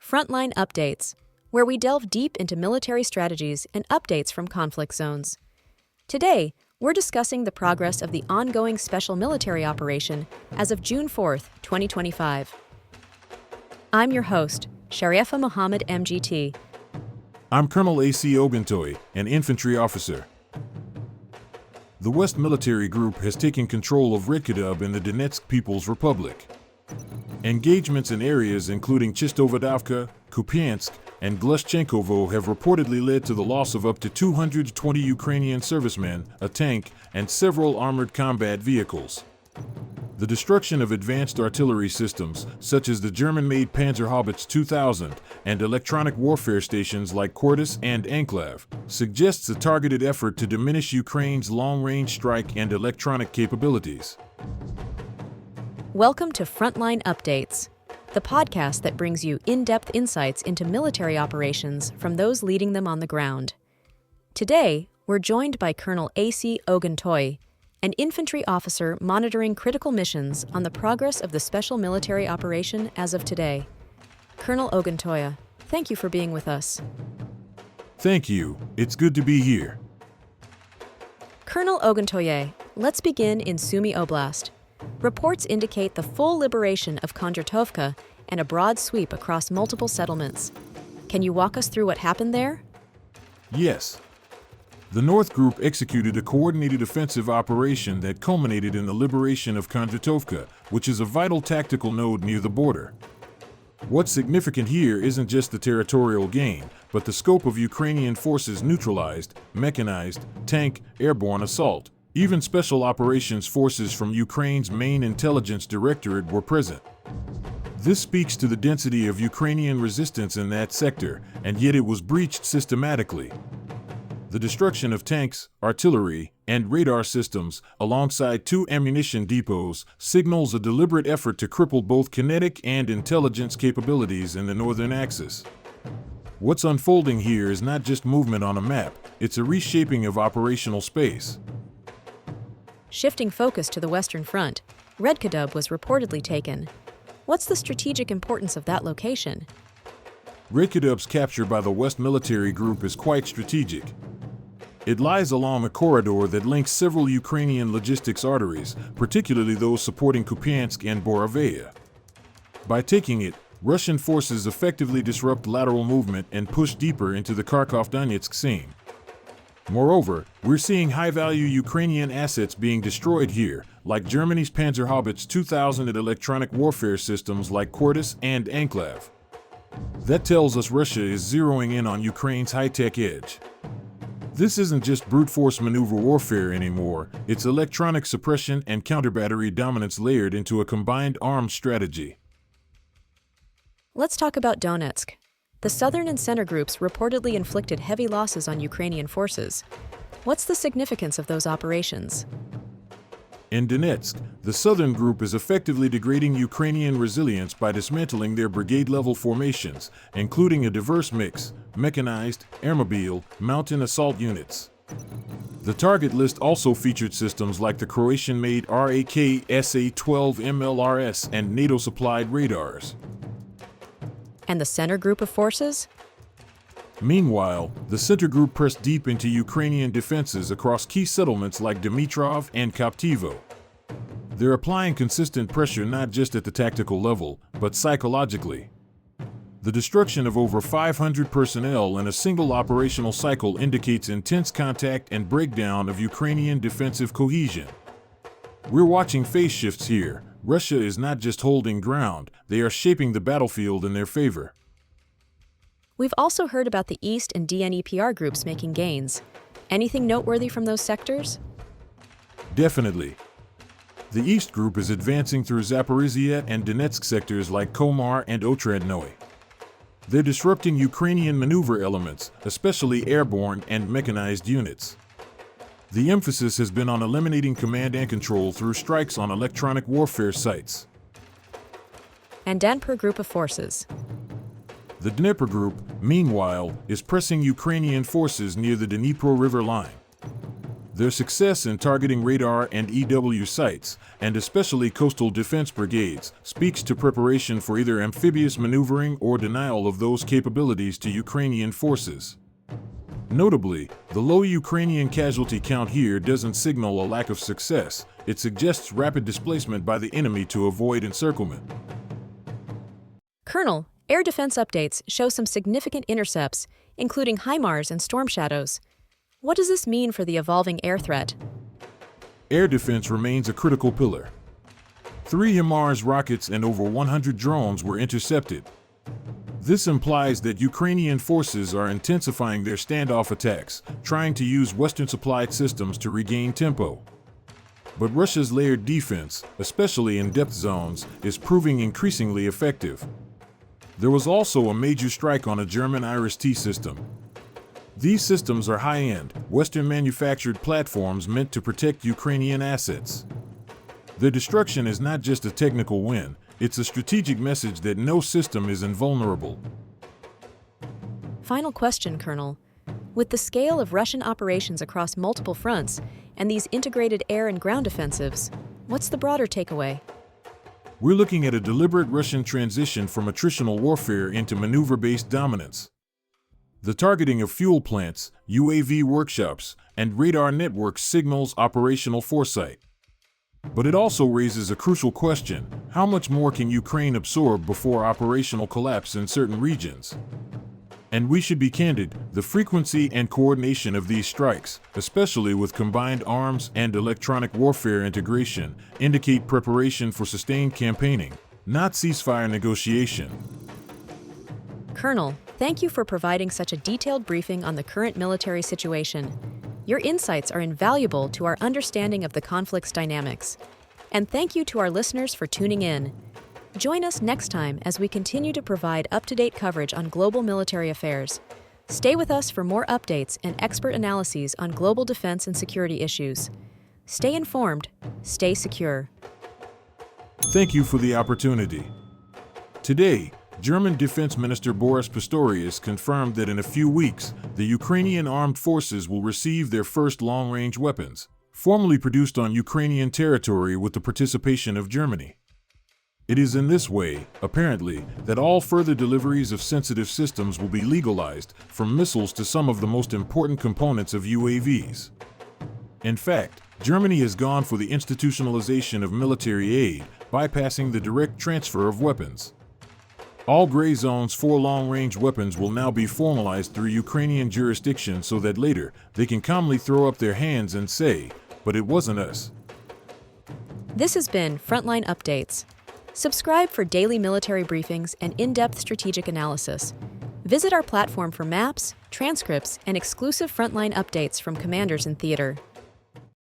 Frontline Updates, where we delve deep into military strategies and updates from conflict zones. Today, we're discussing the progress of the ongoing special military operation as of June 4th, 2025. I'm your host, Sharifa Mohammed MGT. I'm Colonel A.C. Oguntoye, an Infantry Officer. The West Military Group has taken control of Redkadub in the Donetsk People's Republic. Engagements in areas including Chistovodavka, Kupiansk, and Glushchenkovo have reportedly led to the loss of up to 220 Ukrainian servicemen, a tank, and several armored combat vehicles. The destruction of advanced artillery systems, such as the German-made Panzerhaubitze 2000, and electronic warfare stations like Quartus and Enclave, suggests a targeted effort to diminish Ukraine's long-range strike and electronic capabilities. Welcome to Frontline Updates, the podcast that brings you in-depth insights into military operations from those leading them on the ground. Today, we're joined by Colonel A.C. Oguntoye, an infantry officer monitoring critical missions on the progress of the special military operation as of today. Colonel Oguntoye, thank you for being with us. Thank you. It's good to be here. Colonel Oguntoye, let's begin in Sumy Oblast. Reports indicate the full liberation of Kondratovka and a broad sweep across multiple settlements. Can you walk us through what happened there? Yes. The North Group executed a coordinated offensive operation that culminated in the liberation of Kondratovka, which is a vital tactical node near the border. What's significant here isn't just the territorial gain, but the scope of Ukrainian forces neutralized, mechanized, tank, airborne assault. Even special operations forces from Ukraine's main intelligence directorate were present. This speaks to the density of Ukrainian resistance in that sector, and yet it was breached systematically. The destruction of tanks, artillery, and radar systems, alongside 2 ammunition depots, signals a deliberate effort to cripple both kinetic and intelligence capabilities in the northern axis. What's unfolding here is not just movement on a map, it's a reshaping of operational space. Shifting focus to the Western Front, Redkadub was reportedly taken. What's the strategic importance of that location? Redkadub's capture by the West Military Group is quite strategic. It lies along a corridor that links several Ukrainian logistics arteries, particularly those supporting Kupiansk and Borovaya. By taking it, Russian forces effectively disrupt lateral movement and push deeper into the Kharkov-Donetsk seam. Moreover, we're seeing high-value Ukrainian assets being destroyed here, like Germany's Panzerhaubitze 2000 and electronic warfare systems like Quartus and Enclave. That tells us Russia is zeroing in on Ukraine's high-tech edge. This isn't just brute force maneuver warfare anymore, it's electronic suppression and counter-battery dominance layered into a combined arms strategy. Let's talk about Donetsk. The southern and center groups reportedly inflicted heavy losses on Ukrainian forces. What's the significance of those operations? In Donetsk, the southern group is effectively degrading Ukrainian resilience by dismantling their brigade-level formations, including a diverse mix, mechanized, airmobile, mountain assault units. The target list also featured systems like the Croatian-made RAK-SA-12 MLRS and NATO-supplied radars. And the center group of forces? Meanwhile, the center group pressed deep into Ukrainian defenses across key settlements like Dmitrov and Koptivo. They're applying consistent pressure not just at the tactical level, but psychologically. The destruction of over 500 personnel in a single operational cycle indicates intense contact and breakdown of Ukrainian defensive cohesion. We're watching phase shifts here. Russia is not just holding ground, they are shaping the battlefield in their favor. We've also heard about the East and DNEPR groups making gains. Anything noteworthy from those sectors? Definitely. The East Group is advancing through Zaporizhia and Donetsk sectors like Komar and Otradnoye. They're disrupting Ukrainian maneuver elements, especially airborne and mechanized units. The emphasis has been on eliminating command and control through strikes on electronic warfare sites. And Dnipro group of forces. The Dnipro Group, meanwhile, is pressing Ukrainian forces near the Dnipro River line. Their success in targeting radar and EW sites, and especially coastal defense brigades, speaks to preparation for either amphibious maneuvering or denial of those capabilities to Ukrainian forces. Notably, the low Ukrainian casualty count here doesn't signal a lack of success, it suggests rapid displacement by the enemy to avoid encirclement. Colonel, air defense updates show some significant intercepts, including HIMARS and Storm Shadows. What does this mean for the evolving air threat? Air defense remains a critical pillar. 3 HIMARS rockets and over 100 drones were intercepted. This implies that Ukrainian forces are intensifying their standoff attacks, trying to use Western-supplied systems to regain tempo. But Russia's layered defense, especially in depth zones, is proving increasingly effective. There was also a major strike on a German Iris-T system. These systems are high-end, Western-manufactured platforms meant to protect Ukrainian assets. Their destruction is not just a technical win, it's a strategic message that no system is invulnerable. Final question, Colonel. With the scale of Russian operations across multiple fronts and these integrated air and ground offensives, what's the broader takeaway? We're looking at a deliberate Russian transition from attritional warfare into maneuver-based dominance. The targeting of fuel plants, UAV workshops, and radar networks signals operational foresight. But it also raises a crucial question: how much more can Ukraine absorb before operational collapse in certain regions? And we should be candid, the frequency and coordination of these strikes, especially with combined arms and electronic warfare integration, indicate preparation for sustained campaigning, not ceasefire negotiation. Colonel, thank you for providing such a detailed briefing on the current military situation. Your insights are invaluable to our understanding of the conflict's dynamics. And thank you to our listeners for tuning in. Join us next time as we continue to provide up-to-date coverage on global military affairs. Stay with us for more updates and expert analyses on global defense and security issues. Stay informed, stay secure. Thank you for the opportunity. Today, German Defense Minister Boris Pistorius confirmed that in a few weeks, the Ukrainian armed forces will receive their first long-range weapons, formally produced on Ukrainian territory with the participation of Germany. It is in this way, apparently, that all further deliveries of sensitive systems will be legalized, from missiles to some of the most important components of UAVs. In fact, Germany has gone for the institutionalization of military aid, bypassing the direct transfer of weapons. All gray zones for long-range weapons will now be formalized through Ukrainian jurisdiction so that later they can calmly throw up their hands and say, "But it wasn't us." This has been Frontline Updates. Subscribe for daily military briefings and in-depth strategic analysis. Visit our platform for maps, transcripts, and exclusive Frontline updates from commanders in theater.